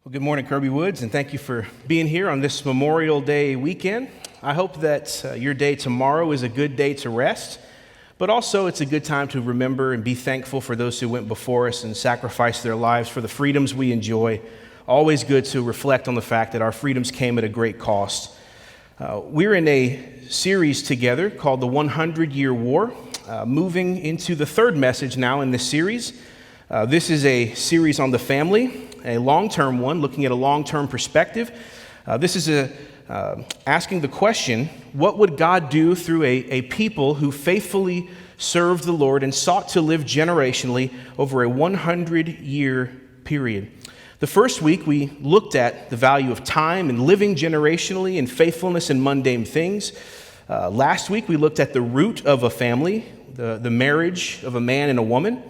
Well, good morning, Kirby Woods, and thank you for being here on this Memorial Day weekend. I hope that your day tomorrow is a good day to rest, but also it's a good time to remember and be thankful for those who went before us and sacrificed their lives for the freedoms we enjoy. Always good to reflect on the fact that our freedoms came at a great cost. We're in a series together called the 100-Year War, moving into the third message now in this series. This is a series on the family, a long-term one, looking at a long-term perspective. This is asking the question, what would God do through a people who faithfully served the Lord and sought to live generationally over a 100-year period? The first week, we looked at the value of time and living generationally and faithfulness in mundane things. Last week, we looked at the root of a family, the marriage of a man and a woman.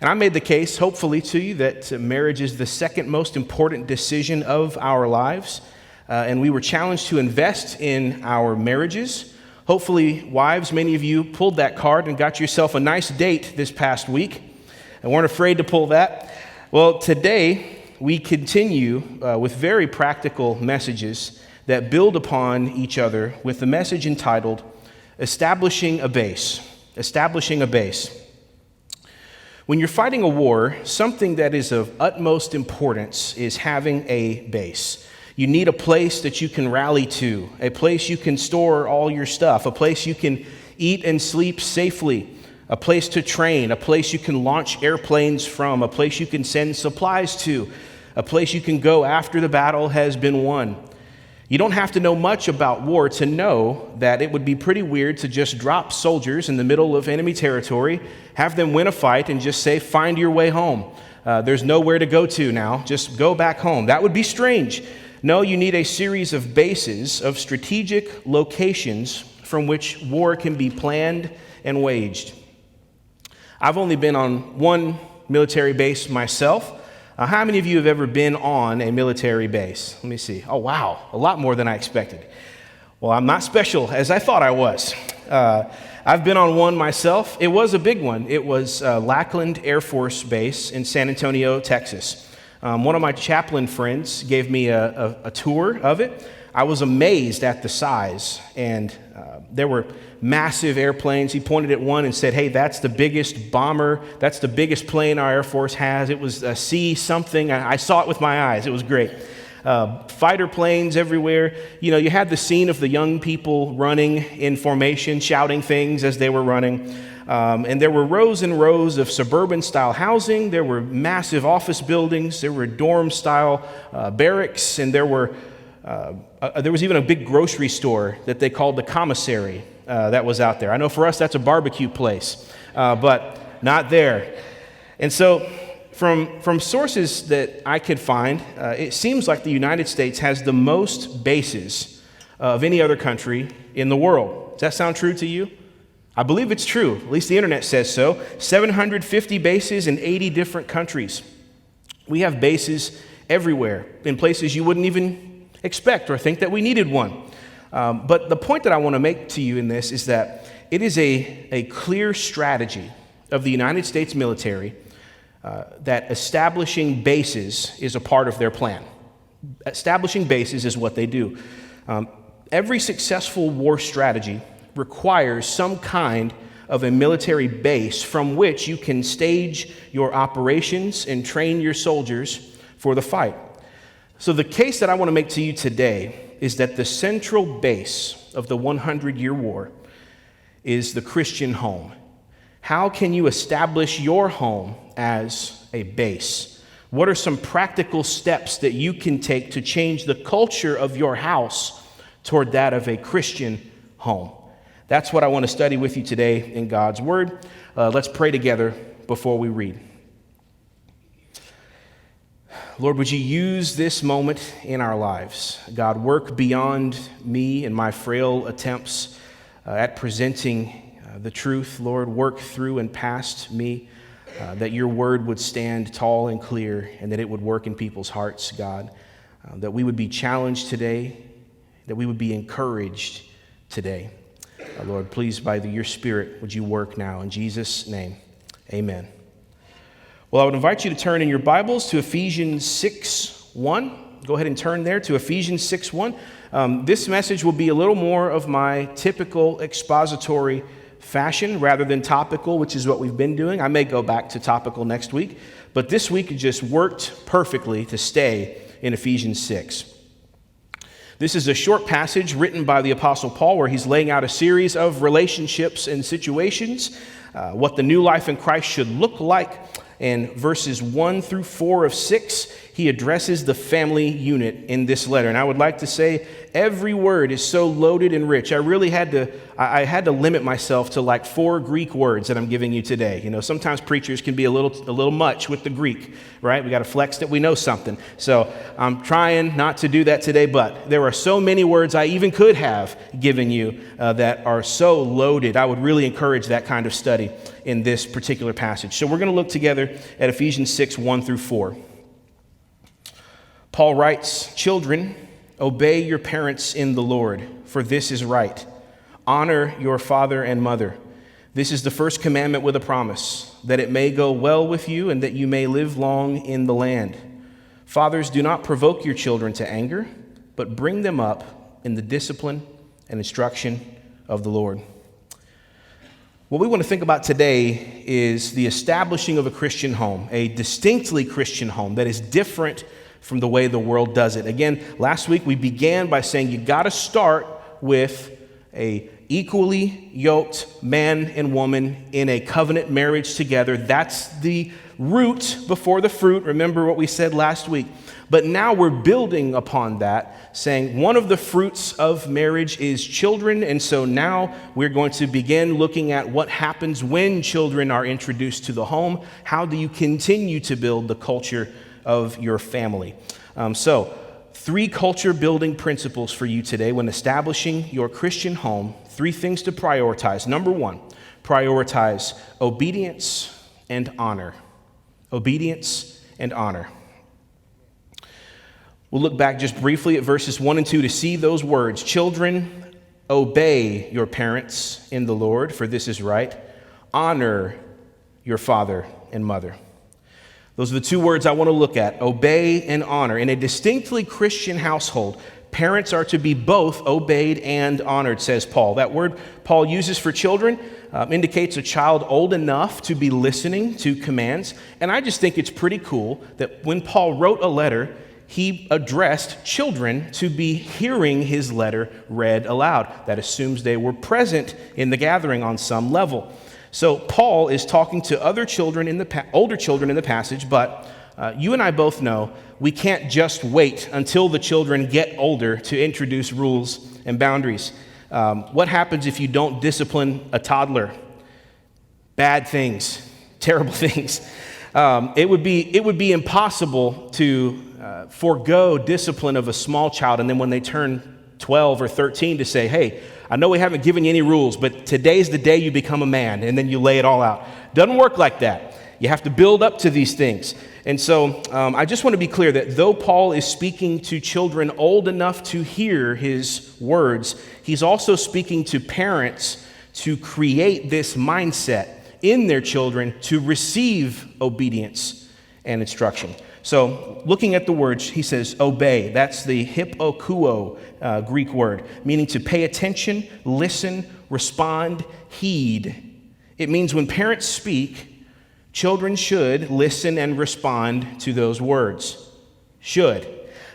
And I made the case, hopefully, to you that marriage is the second most important decision of our lives. And we were challenged to invest in our marriages. Hopefully, wives, many of you pulled that card and got yourself a nice date this past week and weren't afraid to pull that. Well, today, we continue with very practical messages that build upon each other with the message entitled, Establishing a Base. Establishing a Base. When you're fighting a war, something that is of utmost importance is having a base. You need a place that you can rally to, a place you can store all your stuff, a place you can eat and sleep safely, a place to train, a place you can launch airplanes from, a place you can send supplies to, a place you can go after the battle has been won. You don't have to know much about war to know that it would be pretty weird to just drop soldiers in the middle of enemy territory, have them win a fight, and just say, find your way home. There's nowhere to go to now. Just go back home. That would be strange. No, you need a series of bases, of strategic locations from which war can be planned and waged. I've only been on one military base myself. How many of you have ever been on a military base? Let me see. Oh, wow. A lot more than I expected. Well, I'm not special as I thought I was. I've been on one myself. It was a big one. It was Lackland Air Force Base in San Antonio, Texas. One of my chaplain friends gave me a tour of it. I was amazed at the size, and there were massive airplanes. He pointed at one and said, hey, that's the biggest bomber. That's the biggest plane our Air Force has. It was a C something. I saw it with my eyes. It was great. Fighter planes everywhere. You know, you had the scene of the young people running in formation, shouting things as they were running. And there were rows and rows of suburban-style housing. There were massive office buildings. There were dorm-style barracks. And there was even a big grocery store that they called the commissary that was out there. I know for us that's a barbecue place, but not there. And so from sources that I could find, it seems like the United States has the most bases of any other country in the world. Does that sound true to you? I believe it's true. At least the internet says so. 750 bases in 80 different countries. We have bases everywhere in places you wouldn't even expect or think that we needed one. But the point that I want to make to you in this is that it is a clear strategy of the United States military that establishing bases is a part of their plan. Establishing bases is what they do. Every successful war strategy requires some kind of a military base from which you can stage your operations and train your soldiers for the fight. So the case that I want to make to you today is that the central base of the 100-Year War is the Christian home. How can you establish your home as a base? What are some practical steps that you can take to change the culture of your house toward that of a Christian home? That's what I want to study with you today in God's Word. Let's pray together before we read. Lord, would you use this moment in our lives? God, work beyond me and my frail attempts at presenting the truth. Lord, work through and past me, that your word would stand tall and clear and that it would work in people's hearts, God, that we would be challenged today, that we would be encouraged today. Lord, please, by your Spirit, would you work now? In Jesus' name, amen. Well, I would invite you to turn in your Bibles to Ephesians 6, 1. Go ahead and turn there to Ephesians 6:1. This message will be a little more of my typical expository fashion rather than topical, which is what we've been doing. I may go back to topical next week, but this week it just worked perfectly to stay in Ephesians 6. This is a short passage written by the Apostle Paul where he's laying out a series of relationships and situations, what the new life in Christ should look like. And verses 1 through 4 of 6, he addresses the family unit in this letter. And I would like to say every word is so loaded and rich. I had to limit myself to like 4 Greek words that I'm giving you today. You know, sometimes preachers can be a little much with the Greek, right? We got to flex that we know something. So I'm trying not to do that today, but there are so many words I even could have given you that are so loaded. I would really encourage that kind of study in this particular passage. So we're going to look together at Ephesians 6, 1 through 4. Paul writes, "Children, obey your parents in the Lord, for this is right. Honor your father and mother. This is the first commandment with a promise, that it may go well with you and that you may live long in the land. Fathers, do not provoke your children to anger, but bring them up in the discipline and instruction of the Lord." What we want to think about today is the establishing of a Christian home, a distinctly Christian home that is different from the way the world does it. Again, last week we began by saying you got to start with a equally yoked man and woman in a covenant marriage together. That's the root before the fruit. Remember what we said last week. But now we're building upon that, saying one of the fruits of marriage is children. And so now we're going to begin looking at what happens when children are introduced to the home. How do you continue to build the culture of your family? So 3 culture building principles for you today when establishing your Christian home. 3 things to prioritize. Number 1, prioritize obedience and honor. Obedience and honor. We'll look back just briefly at verses 1 and 2 to see those words. Children, obey your parents in the Lord, for this is right. Honor your father and mother. Those are the 2 words I want to look at, obey and honor. In a distinctly Christian household, parents are to be both obeyed and honored, says Paul. That word Paul uses for children indicates a child old enough to be listening to commands. And I just think it's pretty cool that when Paul wrote a letter, he addressed children to be hearing his letter read aloud. That assumes they were present in the gathering on some level. So Paul is talking to other children older children in the passage, but you and I both know we can't just wait until the children get older to introduce rules and boundaries. What happens if you don't discipline a toddler? Bad things, terrible things. It would be impossible to forego discipline of a small child, and then when they turn 12 or 13 to say, hey, I know we haven't given you any rules, but today's the day you become a man, and then you lay it all out. Doesn't work like that. You have to build up to these things. And so I just want to be clear that though Paul is speaking to children old enough to hear his words, he's also speaking to parents to create this mindset in their children to receive obedience and instruction. So looking at the words, he says, obey. That's the hypokuo Greek word, meaning to pay attention, listen, respond, heed. It means when parents speak, children should listen and respond to those words. Should.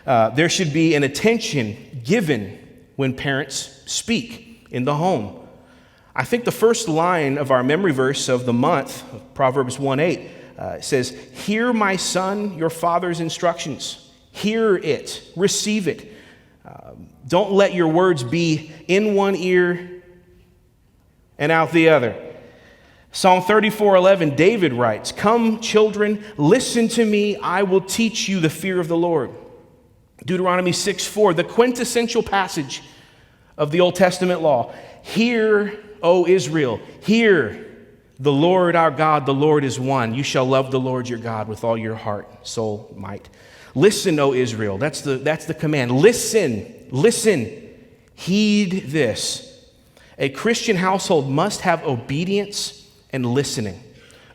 There should be an attention given when parents speak in the home. I think the first line of our memory verse of the month, Proverbs 1:8, says, hear, my son, your father's instructions. Hear it. Receive it. Don't let your words be in one ear and out the other. Psalm 34:11, David writes, come, children, listen to me. I will teach you the fear of the Lord. Deuteronomy 6:4, the quintessential passage of the Old Testament law. Hear, O Israel, hear. The Lord our God, the Lord is one. You shall love the Lord your God with all your heart, soul, might. Listen, O Israel. That's the command. Listen. Heed this. A Christian household must have obedience and listening.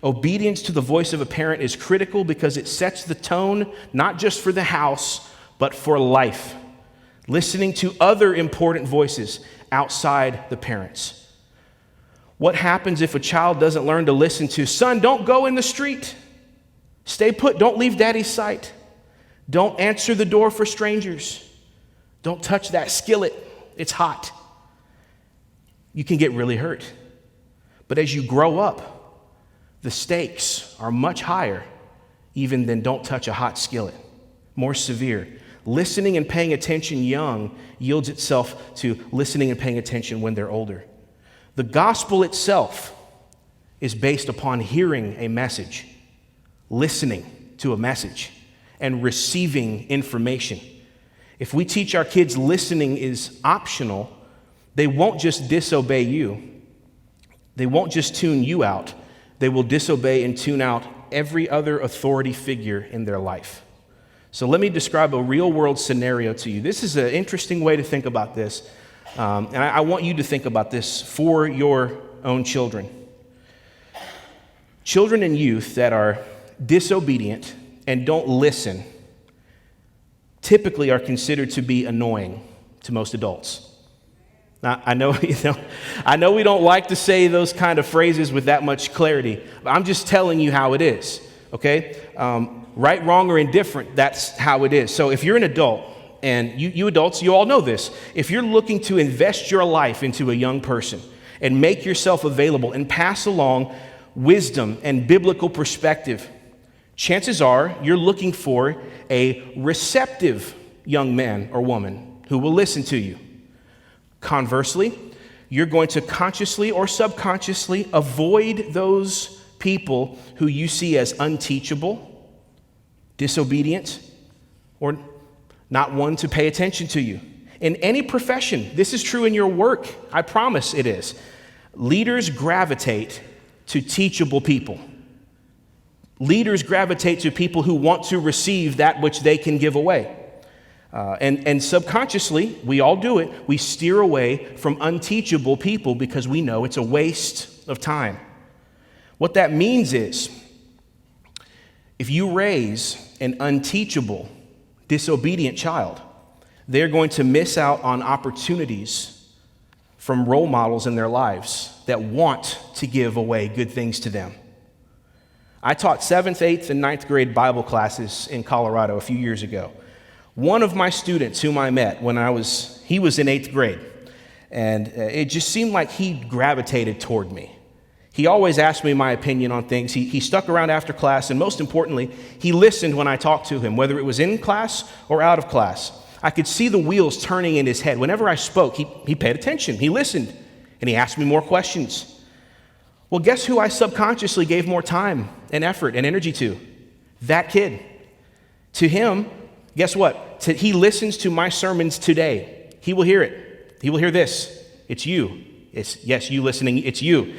Obedience to the voice of a parent is critical because it sets the tone not just for the house, but for life. Listening to other important voices outside the parents. What happens if a child doesn't learn to listen to, son, don't go in the street. Stay put, don't leave daddy's sight. Don't answer the door for strangers. Don't touch that skillet, it's hot. You can get really hurt. But as you grow up, the stakes are much higher even than don't touch a hot skillet, more severe. Listening and paying attention young yields itself to listening and paying attention when they're older. The gospel itself is based upon hearing a message, listening to a message, and receiving information. If we teach our kids listening is optional, they won't just disobey you. They won't just tune you out. They will disobey and tune out every other authority figure in their life. So let me describe a real-world scenario to you. This is an interesting way to think about this, and I want you to think about this for your own children. Children and youth that are disobedient and don't listen typically are considered to be annoying to most adults. Now, I know we don't like to say those kind of phrases with that much clarity, but I'm just telling you how it is, okay? Right, wrong, or indifferent, that's how it is. So if you're an adult, and you adults, you all know this, if you're looking to invest your life into a young person and make yourself available and pass along wisdom and biblical perspective, chances are you're looking for a receptive young man or woman who will listen to you. Conversely, you're going to consciously or subconsciously avoid those people who you see as unteachable, disobedient, or not one to pay attention to you. In any profession, this is true in your work, I promise it is. Leaders gravitate to teachable people. Leaders gravitate to people who want to receive that which they can give away. And subconsciously, we all do it, we steer away from unteachable people because we know it's a waste of time. What that means is, if you raise an unteachable, disobedient child, they're going to miss out on opportunities from role models in their lives that want to give away good things to them. I taught 7th, 8th, and 9th grade Bible classes in Colorado a few years ago. One of my students whom I met he was in 8th grade, and it just seemed like he gravitated toward me. He always asked me my opinion on things. He stuck around after class, and most importantly, he listened when I talked to him, whether it was in class or out of class. I could see the wheels turning in his head. Whenever I spoke, he paid attention, he listened, and he asked me more questions. Well, guess who I subconsciously gave more time and effort and energy to? That kid. To him, guess what? He listens to my sermons today. He will hear it. He will hear this. It's you. Yes, you listening, it's you.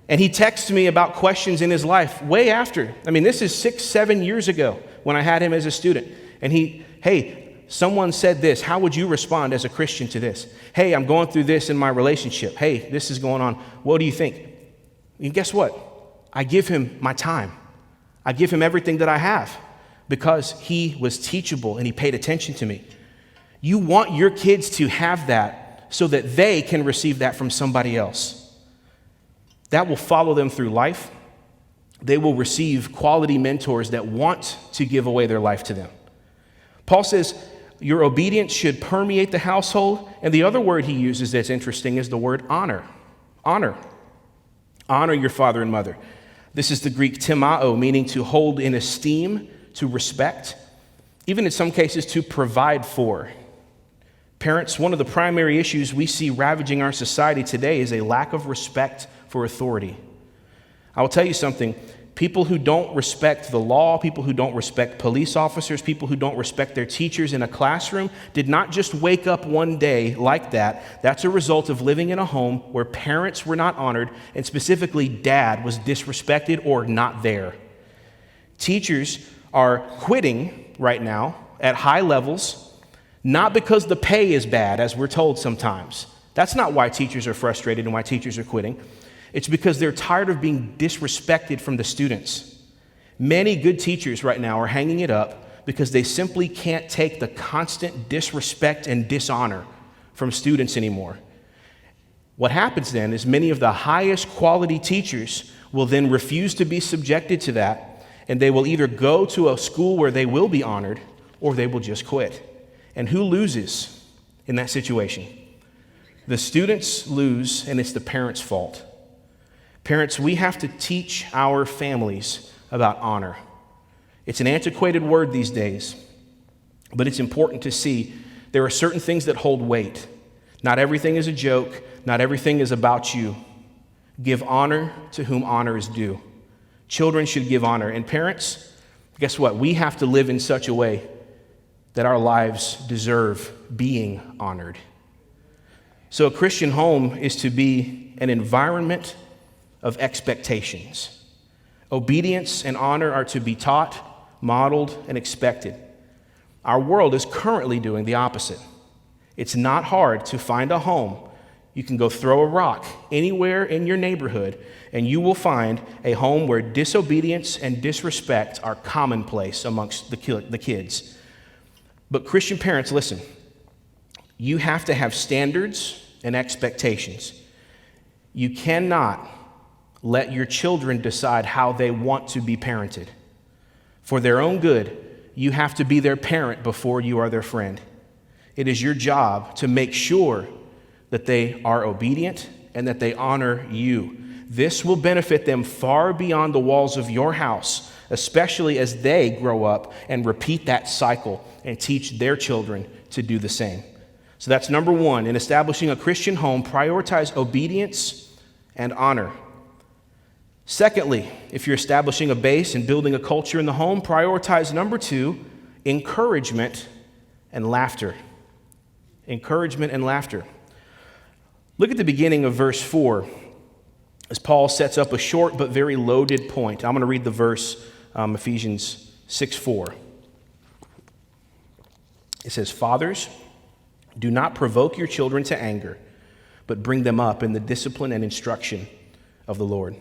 And he texts me about questions in his life way after. I mean, this is 6-7 years ago when I had him as a student. And hey, someone said this. How would you respond as a Christian to this? Hey, I'm going through this in my relationship. Hey, this is going on. What do you think? And guess what? I give him my time. I give him everything that I have because he was teachable and he paid attention to me. You want your kids to have that so that they can receive that from somebody else. That will follow them through life. They will receive quality mentors that want to give away their life to them. Paul says, your obedience should permeate the household. And the other word he uses that's interesting is the word honor. Honor. Honor your father and mother. This is the Greek timao, meaning to hold in esteem, to respect, even in some cases to provide for. Parents, one of the primary issues we see ravaging our society today is a lack of respect for authority. I will tell you something. People who don't respect the law, people who don't respect police officers, people who don't respect their teachers in a classroom did not just wake up one day like that. That's a result of living in a home where parents were not honored and specifically dad was disrespected or not there. Teachers are quitting right now at high levels, not because the pay is bad, as we're told sometimes. That's not why teachers are frustrated and why teachers are quitting. It's because they're tired of being disrespected from the students. Many good teachers right now are hanging it up because they simply can't take the constant disrespect and dishonor from students anymore. What happens then is many of the highest quality teachers will then refuse to be subjected to that, and they will either go to a school where they will be honored or they will just quit. And who loses in that situation? The students lose, and it's the parents' fault. Parents, we have to teach our families about honor. It's an antiquated word these days, but it's important to see there are certain things that hold weight. Not everything is a joke. Not everything is about you. Give honor to whom honor is due. Children should give honor. And parents, guess what? We have to live in such a way that our lives deserve being honored. So a Christian home is to be an environment of expectations. Obedience and honor are to be taught, modeled, and expected. Our world is currently doing the opposite. It's not hard to find a home. You can go throw a rock anywhere in your neighborhood, and you will find a home where disobedience and disrespect are commonplace amongst the kids. But Christian parents, listen, you have to have standards and expectations. You cannot let your children decide how they want to be parented. For their own good, you have to be their parent before you are their friend. It is your job to make sure that they are obedient and that they honor you. This will benefit them far beyond the walls of your house, especially as they grow up and repeat that cycle and teach their children to do the same. So that's number one. In establishing a Christian home, prioritize obedience and honor. Secondly, if you're establishing a base and building a culture in the home, prioritize number two, encouragement and laughter. Encouragement and laughter. Look at the beginning of verse 4 as Paul sets up a short but very loaded point. I'm going to read the verse, Ephesians 6:4. It says, "Fathers, do not provoke your children to anger, but bring them up in the discipline and instruction of the Lord."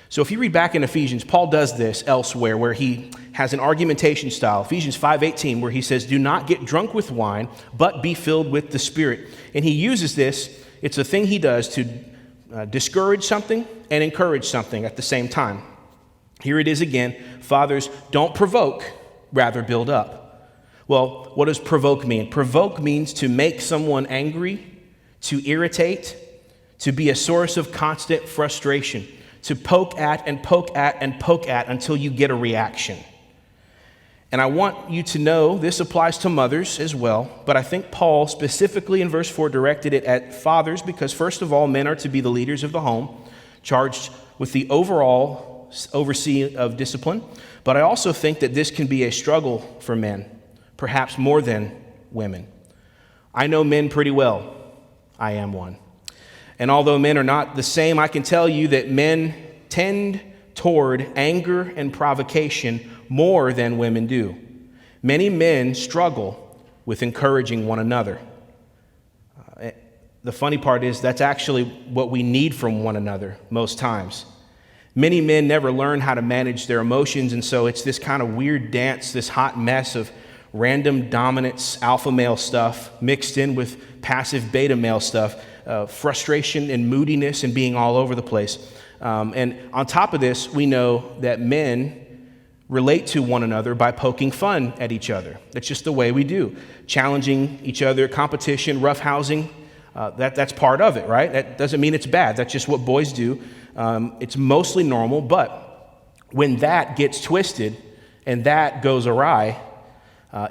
So if you read back in Ephesians, Paul does this elsewhere where he has an argumentation style. Ephesians 5:18, where he says, "Do not get drunk with wine, but be filled with the Spirit." And he uses this, it's a thing he does to discourage something and encourage something at the same time. Here it is again, fathers, don't provoke, rather build up. Well, what does provoke mean? Provoke means to make someone angry, to irritate, to be a source of constant frustration, to poke at and poke at and poke at until you get a reaction. And I want you to know this applies to mothers as well, but I think Paul specifically in verse 4 directed it at fathers because first of all, men are to be the leaders of the home, charged with the overall overseeing of discipline. But I also think that this can be a struggle for men, perhaps more than women. I know men pretty well. I am one. And although men are not the same, I can tell you that men tend toward anger and provocation more than women do. Many men struggle with encouraging one another. The funny part is that's actually what we need from one another most times. Many men never learn how to manage their emotions, and so it's this kind of weird dance, this hot mess of random dominance, alpha male stuff mixed in with passive beta male stuff, frustration and moodiness and being all over the place. And on top of this, we know that men relate to one another by poking fun at each other. That's just the way we do. Challenging each other, competition, roughhousing, that's part of it, right? That doesn't mean it's bad. That's just what boys do. It's mostly normal, but when that gets twisted and that goes awry,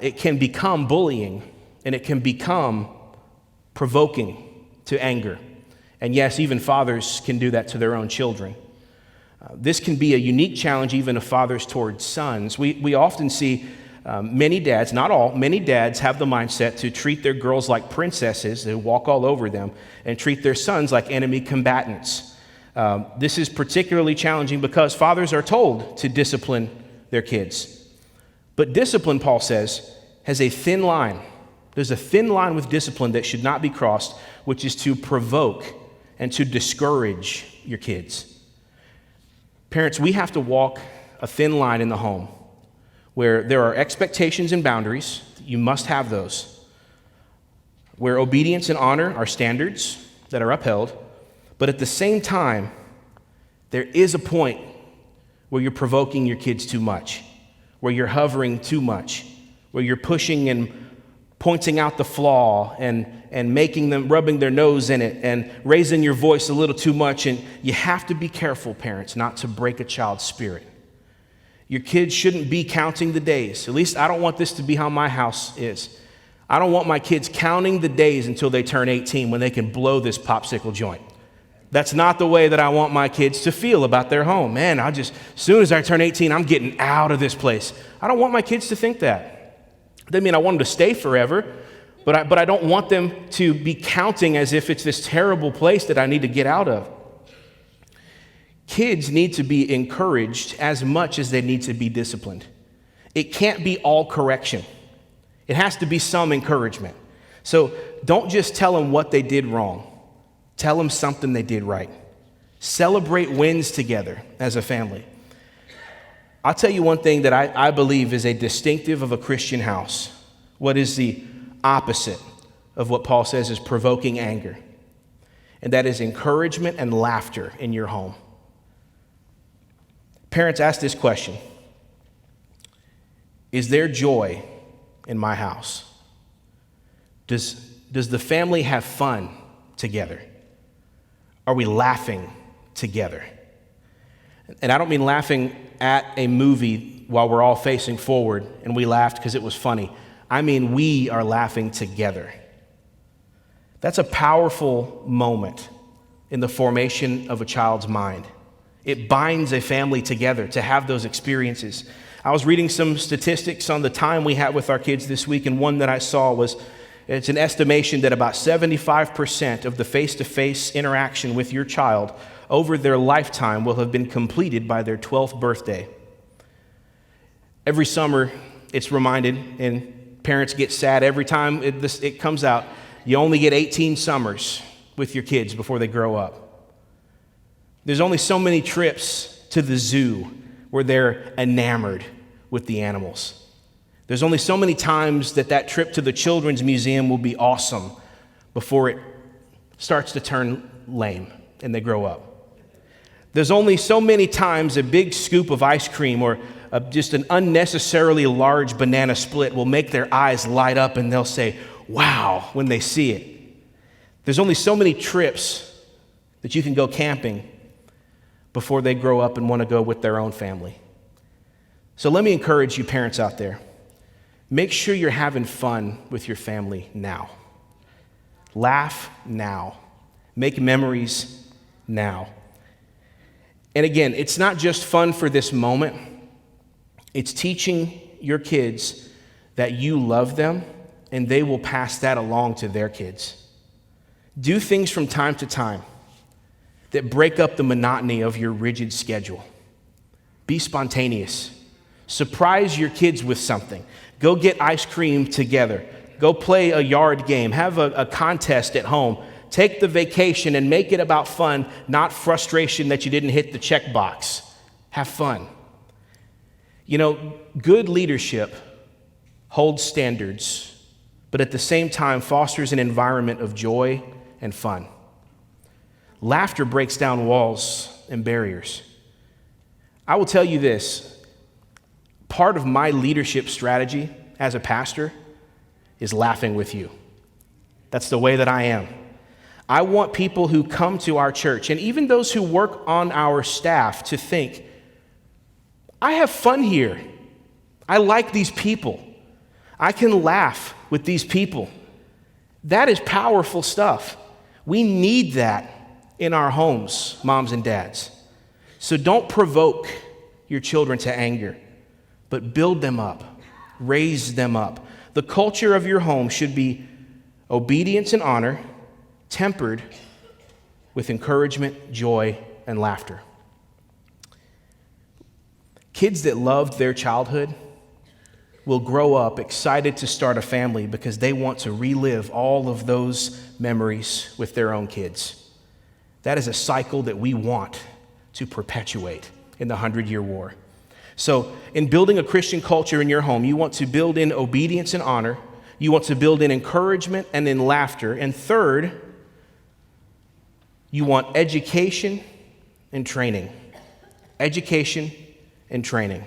it can become bullying and it can become provoking to anger. And yes, even fathers can do that to their own children. This can be a unique challenge even of fathers towards sons. We often see many dads, not all, many dads have the mindset to treat their girls like princesses, they walk all over them, and treat their sons like enemy combatants. This is particularly challenging because fathers are told to discipline their kids. But discipline, Paul says, has a thin line. There's a thin line with discipline that should not be crossed, which is to provoke and to discourage your kids. Parents, we have to walk a thin line in the home where there are expectations and boundaries. You must have those. Where obedience and honor are standards that are upheld. But at the same time, there is a point where you're provoking your kids too much, where you're hovering too much, where you're pushing and pointing out the flaw and making them, rubbing their nose in it and raising your voice a little too much. And you have to be careful, parents, not to break a child's spirit. Your kids shouldn't be counting the days. At least I don't want this to be how my house is. I don't want my kids counting the days until they turn 18 when they can blow this popsicle joint. That's not the way that I want my kids to feel about their home. Man, as soon as I turn 18, I'm getting out of this place. I don't want my kids to think that. Doesn't mean I want them to stay forever, but I don't want them to be counting as if it's this terrible place that I need to get out of. Kids need to be encouraged as much as they need to be disciplined. It can't be all correction. It has to be some encouragement. So don't just tell them what they did wrong. Tell them something they did right. Celebrate wins together as a family. I'll tell you one thing that I believe is a distinctive of a Christian house. What is the opposite of what Paul says is provoking anger? And that is encouragement and laughter in your home. Parents, ask this question. Is there joy in my house? Does the family have fun together? Are we laughing together? And I don't mean laughing at a movie while we're all facing forward and we laughed because it was funny. I mean we are laughing together. That's a powerful moment in the formation of a child's mind. It binds a family together to have those experiences. I was reading some statistics on the time we had with our kids this week, and one that I saw was it's an estimation that about 75% of the face-to-face interaction with your child over their lifetime will have been completed by their 12th birthday. Every summer, it's reminded, and parents get sad every time it comes out, you only get 18 summers with your kids before they grow up. There's only so many trips to the zoo where they're enamored with the animals. There's only so many times that trip to the children's museum will be awesome before it starts to turn lame and they grow up. There's only so many times a big scoop of ice cream or just an unnecessarily large banana split will make their eyes light up and they'll say, wow, when they see it. There's only so many trips that you can go camping before they grow up and want to go with their own family. So let me encourage you parents out there. Make sure you're having fun with your family now. Laugh now. Make memories now. And again, it's not just fun for this moment. It's teaching your kids that you love them and they will pass that along to their kids. Do things from time to time that break up the monotony of your rigid schedule. Be spontaneous. Surprise your kids with something. Go get ice cream together. Go play a yard game. Have a contest at home. Take the vacation and make it about fun, not frustration that you didn't hit the checkbox. Have fun. You know, good leadership holds standards, but at the same time fosters an environment of joy and fun. Laughter breaks down walls and barriers. I will tell you this. Part of my leadership strategy as a pastor is laughing with you. That's the way that I am. I want people who come to our church, and even those who work on our staff, to think, I have fun here. I like these people. I can laugh with these people. That is powerful stuff. We need that in our homes, moms and dads. So don't provoke your children to anger, but build them up, raise them up. The culture of your home should be obedience and honor, tempered with encouragement, joy, and laughter. Kids that loved their childhood will grow up excited to start a family because they want to relive all of those memories with their own kids. that is a cycle that we want to perpetuate in the 100-Year War. So in building a Christian culture in your home, you want to build in obedience and honor. You want to build in encouragement and in laughter. And third, you want education and training. Education and training.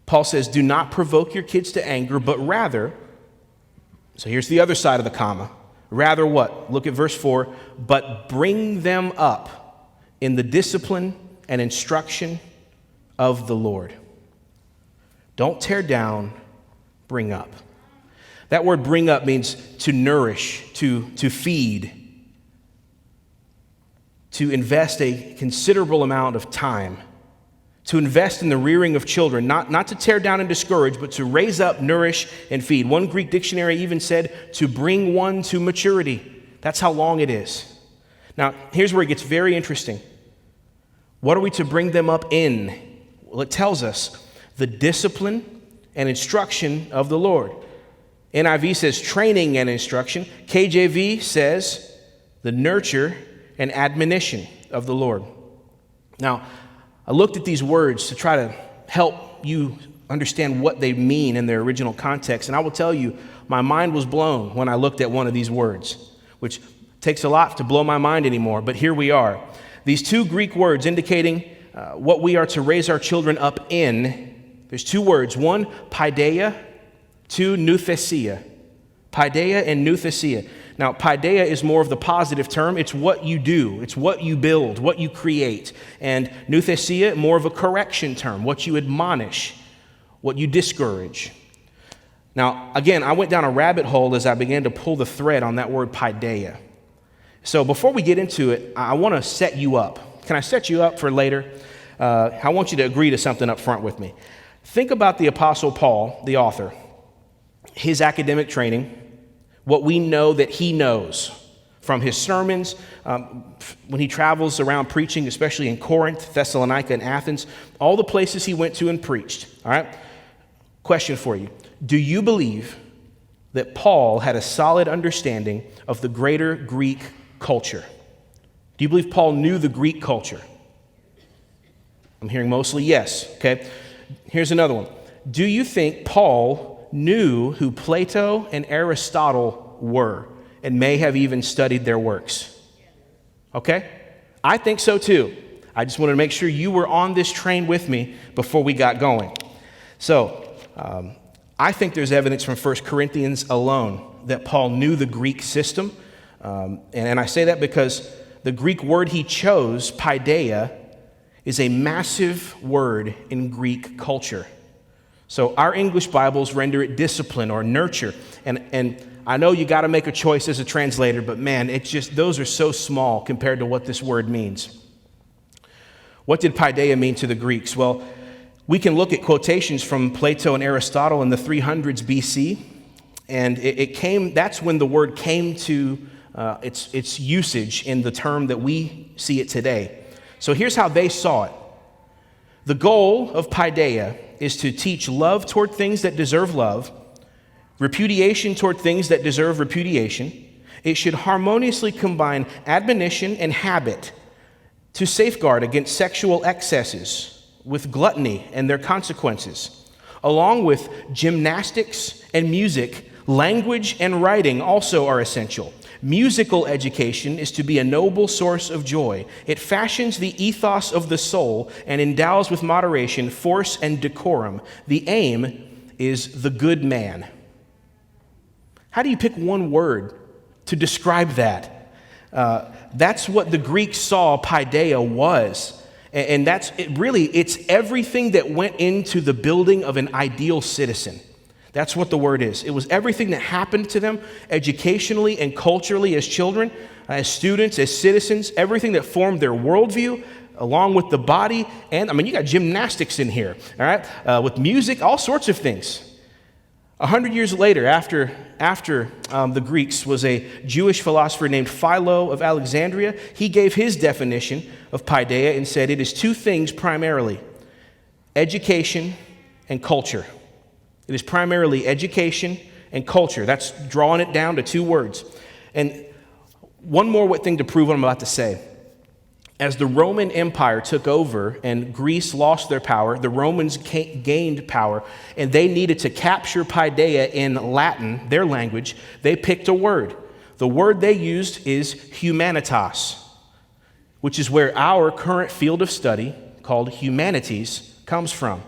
Paul says, do not provoke your kids to anger, but rather, so here's the other side of the comma. Rather what? Look at verse 4. But bring them up in the discipline and instruction of the Lord. Don't tear down, bring up. That word bring up means to nourish, to feed, to invest a considerable amount of time, to invest in the rearing of children, not to tear down and discourage, but to raise up, nourish, and feed. One Greek dictionary even said to bring one to maturity. That's how long it is. Now, here's where it gets very interesting. What are we to bring them up in? Well, it tells us the discipline and instruction of the Lord. NIV says training and instruction. KJV says the nurture and admonition of the Lord. Now, I looked at these words to try to help you understand what they mean in their original context, and I will tell you, my mind was blown when I looked at one of these words, which takes a lot to blow my mind anymore, but here we are. These two Greek words indicating what we are to raise our children up in, there's two words, one, paideia, two, nouthesia. Paideia and nouthesia. Now, paideia is more of the positive term. It's what you do. It's what you build, what you create. And nouthesia, more of a correction term, what you admonish, what you discourage. Now, again, I went down a rabbit hole as I began to pull the thread on that word paideia. So before we get into it, I want to set you up. Can I set you up for later? I want you to agree to something up front with me. Think about the Apostle Paul, the author, his academic training, what we know that he knows from his sermons, when he travels around preaching, especially in Corinth, Thessalonica, and Athens, all the places he went to and preached. All right? Question for you. Do you believe that Paul had a solid understanding of the greater Greek culture? Do you believe Paul knew the Greek culture? I'm hearing mostly yes. Okay. Here's another one. Do you think Paul knew who Plato and Aristotle were and may have even studied their works? Okay? I think so too. I just wanted to make sure you were on this train with me before we got going. So, I think there's evidence from 1 Corinthians alone that Paul knew the Greek system. And I say that because the Greek word he chose, paideia, is a massive word in Greek culture. So our English Bibles render it discipline or nurture. And I know you got to make a choice as a translator, but man, it's just, those are so small compared to what this word means. What did paideia mean to the Greeks? Well, we can look at quotations from Plato and Aristotle in the 300s BC, and it came, that's when the word came to its usage in the term that we see it today. So here's how they saw it. The goal of paideia is to teach love toward things that deserve love, repudiation toward things that deserve repudiation. It should harmoniously combine admonition and habit to safeguard against sexual excesses with gluttony and their consequences. Along with gymnastics and music, language and writing also are essential. Musical education is to be a noble source of joy. It fashions the ethos of the soul and endows with moderation, force, and decorum. The aim is the good man. How do you pick one word to describe that? That's what the Greeks saw paideia was. And that's it, really, it's everything that went into the building of an ideal citizen. That's what the word is. It was everything that happened to them educationally and culturally as children, as students, as citizens, everything that formed their worldview, along with the body. And, I mean, you got gymnastics in here, all right, with music, all sorts of things. 100 years later, after the Greeks, was a Jewish philosopher named Philo of Alexandria. He gave his definition of paideia and said it is two things primarily: education and culture. It is primarily education and culture. That's drawing it down to two words. And One more thing to prove what I'm about to say. As the Roman Empire took over and Greece lost their power, the Romans gained power, and they needed to capture paideia in Latin, their language. They picked a word. The word they used is humanitas, which is where our current field of study, called humanities, comes from.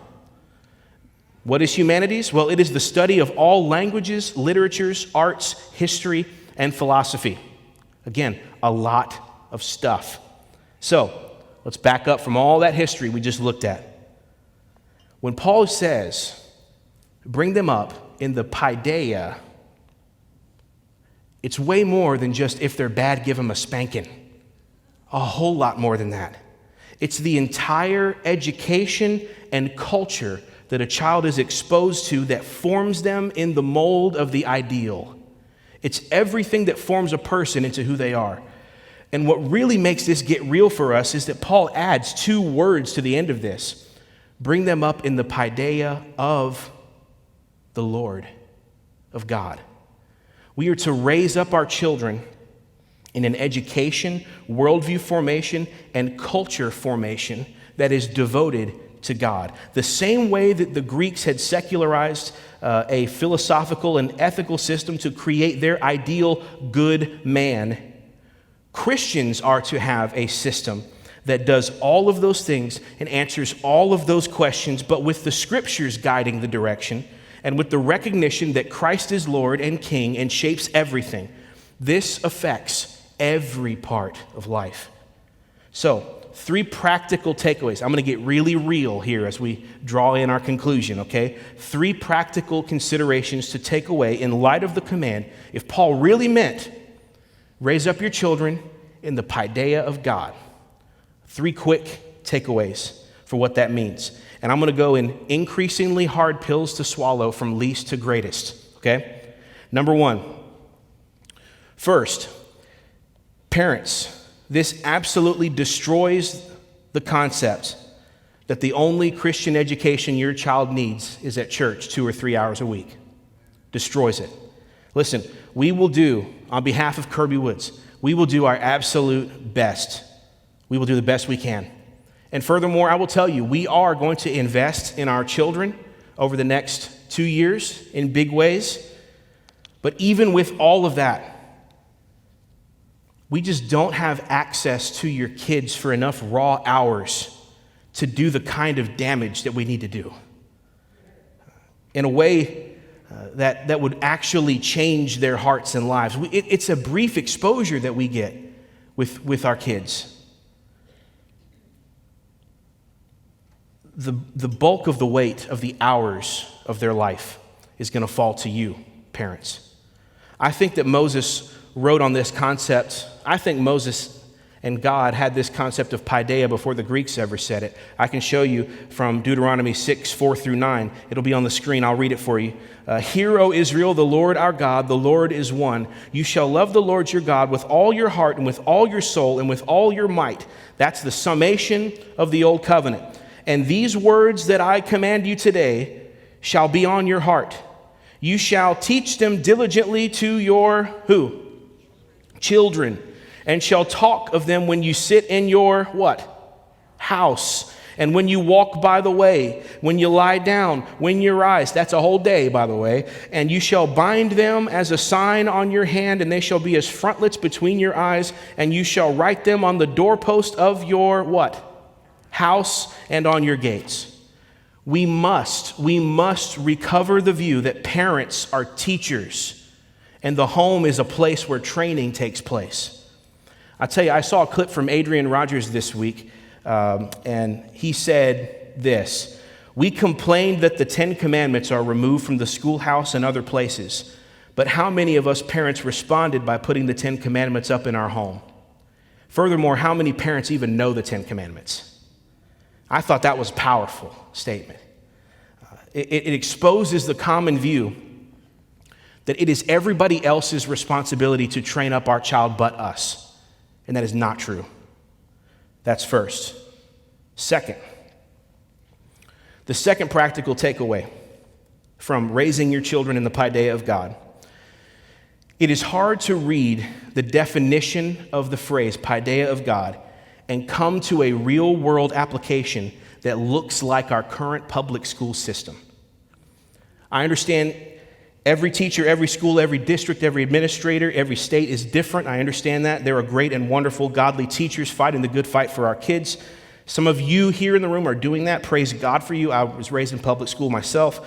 What is humanities? Well, it is the study of all languages, literatures, arts, history, and philosophy. Again, a lot of stuff. So, let's back up from all that history we just looked at. When Paul says, bring them up in the paideia, it's way more than just if they're bad, give them a spanking. A whole lot more than that. It's the entire education and culture that a child is exposed to that forms them in the mold of the ideal. It's everything that forms a person into who they are. And what really makes this get real for us is that Paul adds two words to the end of this. Bring them up in the paideia of the Lord, of God. We are to raise up our children in an education, worldview formation, and culture formation that is devoted to God. The same way that the Greeks had secularized a philosophical and ethical system to create their ideal good man, Christians are to have a system that does all of those things and answers all of those questions, but with the scriptures guiding the direction and with the recognition that Christ is Lord and King and shapes everything. This affects every part of life. So, 3 practical takeaways. I'm going to get really real here as we draw in our conclusion, okay? 3 practical considerations to take away in light of the command. If Paul really meant raise up your children in the paideia of God. 3 quick takeaways for what that means. And I'm going to go in increasingly hard pills to swallow from least to greatest, okay? Number 1. First, parents, this absolutely destroys the concept that the only Christian education your child needs is at church 2 or 3 hours a week. Destroys it. Listen, we will do, on behalf of Kirby Woods, we will do our absolute best. We will do the best we can. And furthermore, I will tell you, we are going to invest in our children over the next 2 years in big ways. But even with all of that, we just don't have access to your kids for enough raw hours to do the kind of damage that we need to do in a way that would actually change their hearts and lives. It's a brief exposure that we get with our kids. The bulk of the weight of the hours of their life is going to fall to you, parents. I think that Moses wrote on this concept. I think Moses and God had this concept of paideia before the Greeks ever said it. I can show you from Deuteronomy 6, 4 through 9. It'll be on the screen. I'll read it for you. Hear, O Israel, the Lord our God, the Lord is one. You shall love the Lord your God with all your heart and with all your soul and with all your might. That's the summation of the old covenant. And these words that I command you today shall be on your heart. You shall teach them diligently to your who? Children. And shall talk of them when you sit in your what? House. And when you walk by the way, when you lie down, when you rise. That's a whole day, by the way. And you shall bind them as a sign on your hand, and they shall be as frontlets between your eyes. And you shall write them on the doorpost of your what? House and on your gates. We must recover the view that parents are teachers, and the home is a place where training takes place. I tell you, I saw a clip from Adrian Rogers this week, and he said this: we complained that the 10 Commandments are removed from the schoolhouse and other places, but how many of us parents responded by putting the 10 Commandments up in our home? Furthermore, how many parents even know the 10 Commandments? I thought that was a powerful statement. It exposes the common view that it is everybody else's responsibility to train up our child but us. And that is not true. That's first. Second, the second practical takeaway from raising your children in the paideia of God It is hard to read the definition of the phrase paideia of God and come to a real-world application that looks like our current public school system. I understand every teacher, every school, every district, every administrator, every state is different. I understand that. There are great and wonderful, godly teachers fighting the good fight for our kids. Some of you here in the room are doing that. Praise God for you. I was raised in public school myself.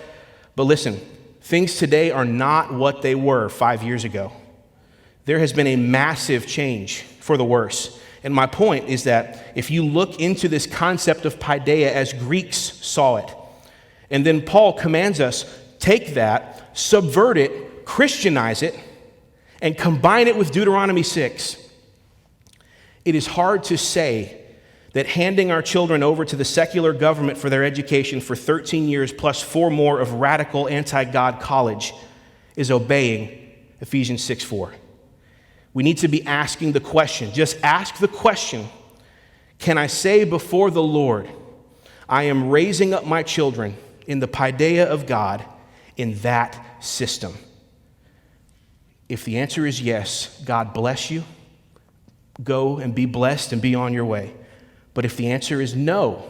But listen, things today are not what they were 5 years ago. There has been a massive change for the worse. And my point is that if you look into this concept of paideia as Greeks saw it, and then Paul commands us, take that, subvert it, Christianize it, and combine it with Deuteronomy 6. It is hard to say that handing our children over to the secular government for their education for 13 years plus 4 more of radical anti-God college is obeying Ephesians 6:4. We need to be asking the question, just ask the question, can I say before the Lord, I am raising up my children in the paideia of God in that system? If the answer is yes, God bless you. Go and be blessed and be on your way. But if the answer is no,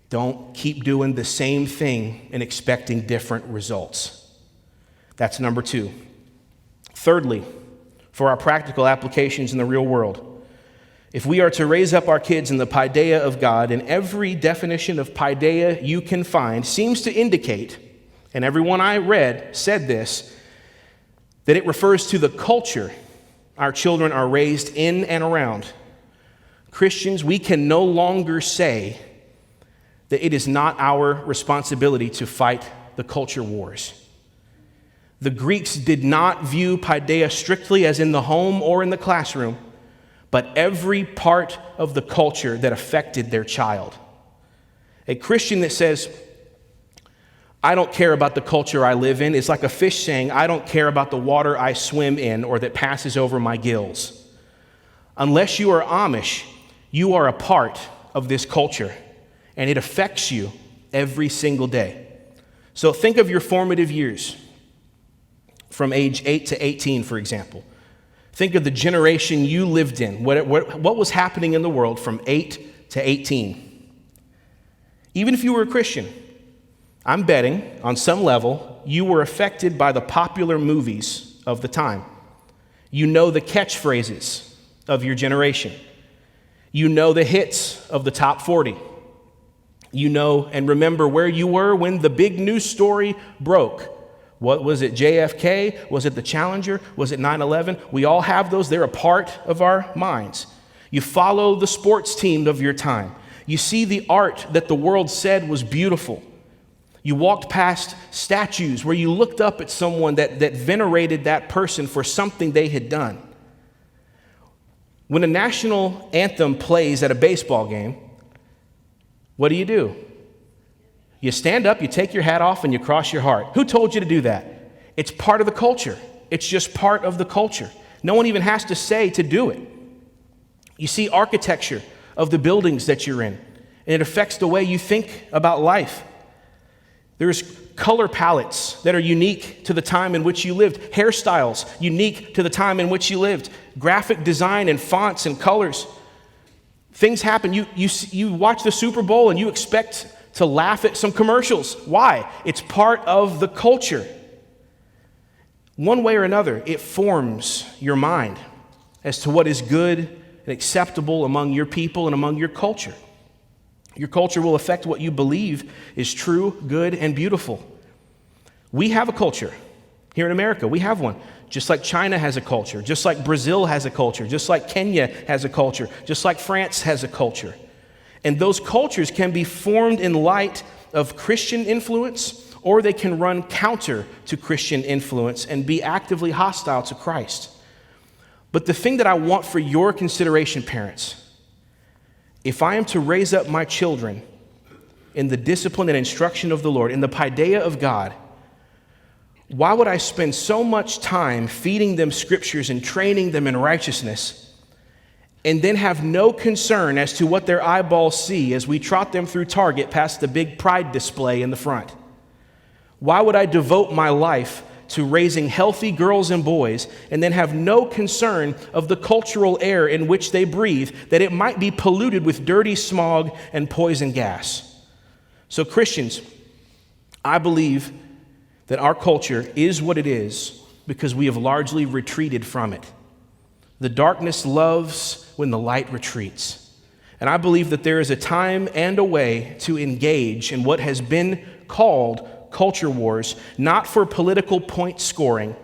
don't keep doing the same thing and expecting different results. That's number 2. Thirdly, for our practical applications in the real world, if we are to raise up our kids in the paideia of God, and every definition of paideia you can find seems to indicate, and everyone I read said this, that it refers to the culture our children are raised in and around. Christians, we can no longer say that it is not our responsibility to fight the culture wars. The Greeks did not view paideia strictly as in the home or in the classroom, but every part of the culture that affected their child. A Christian that says, I don't care about the culture I live in, is like a fish saying, I don't care about the water I swim in or that passes over my gills. Unless you are Amish, you are a part of this culture, and it affects you every single day. So think of your formative years from age 8 to 18, for example. Think of the generation you lived in, what was happening in the world from 8 to 18. Even if you were a Christian, I'm betting on some level you were affected by the popular movies of the time. You know the catchphrases of your generation. You know the hits of the top 40. You know and remember where you were when the big news story broke. What was it, JFK? Was it the Challenger? Was it 9/11? We all have those. They're a part of our minds. You follow the sports team of your time. You see the art that the world said was beautiful. You walked past statues where you looked up at someone that venerated that person for something they had done. When a national anthem plays at a baseball game, what do? You stand up, you take your hat off, and you cross your heart. Who told you to do that? It's part of the culture. It's just part of the culture. No one even has to say to do it. You see architecture of the buildings that you're in, and it affects the way you think about life. There's color palettes that are unique to the time in which you lived, hairstyles unique to the time in which you lived, graphic design and fonts and colors. Things happen. You watch the Super Bowl and you expect to laugh at some commercials. Why? It's part of the culture. One way or another, it forms your mind as to what is good and acceptable among your people and among your culture. Your culture will affect what you believe is true, good, and beautiful. We have a culture. Here in America, we have one. Just like China has a culture, just like Brazil has a culture, just like Kenya has a culture, just like France has a culture. And those cultures can be formed in light of Christian influence, or they can run counter to Christian influence and be actively hostile to Christ. But the thing that I want for your consideration, parents, if I am to raise up my children in the discipline and instruction of the Lord, in the paideia of God, why would I spend so much time feeding them scriptures and training them in righteousness and then have no concern as to what their eyeballs see as we trot them through Target past the big pride display in the front? Why would I devote my life to raising healthy girls and boys and then have no concern of the cultural air in which they breathe, that it might be polluted with dirty smog and poison gas. So Christians, I believe that our culture is what it is because we have largely retreated from it. The darkness loves when the light retreats. And I believe that there is a time and a way to engage in what has been called culture wars, not for political point scoring,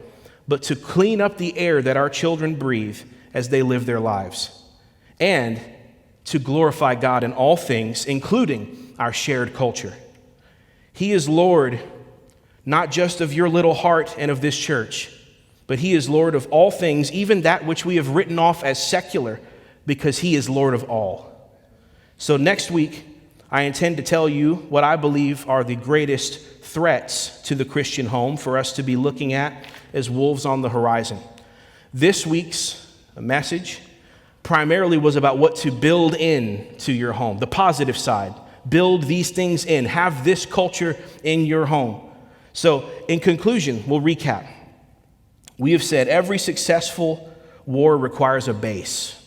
but to clean up the air that our children breathe as they live their lives, and to glorify God in all things, including our shared culture. He is Lord, not just of your little heart and of this church, but he is Lord of all things, even that which we have written off as secular, because he is Lord of all. So next week, I intend to tell you what I believe are the greatest threats to the Christian home for us to be looking at as wolves on the horizon. This week's message primarily was about what to build in to your home, the positive side. Build these things in. Have this culture in your home. So in conclusion, we'll recap. We have said every successful war requires a base,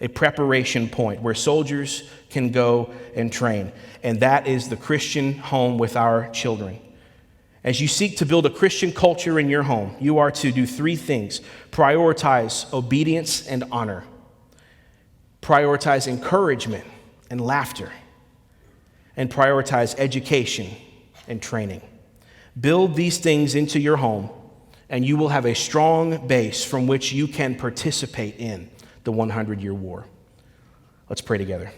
a preparation point where soldiers can go and train. And that is the Christian home with our children. As you seek to build a Christian culture in your home, you are to do three things. Prioritize obedience and honor. Prioritize encouragement and laughter. And prioritize education and training. Build these things into your home, and you will have a strong base from which you can participate in the 100-year war. Let's pray together.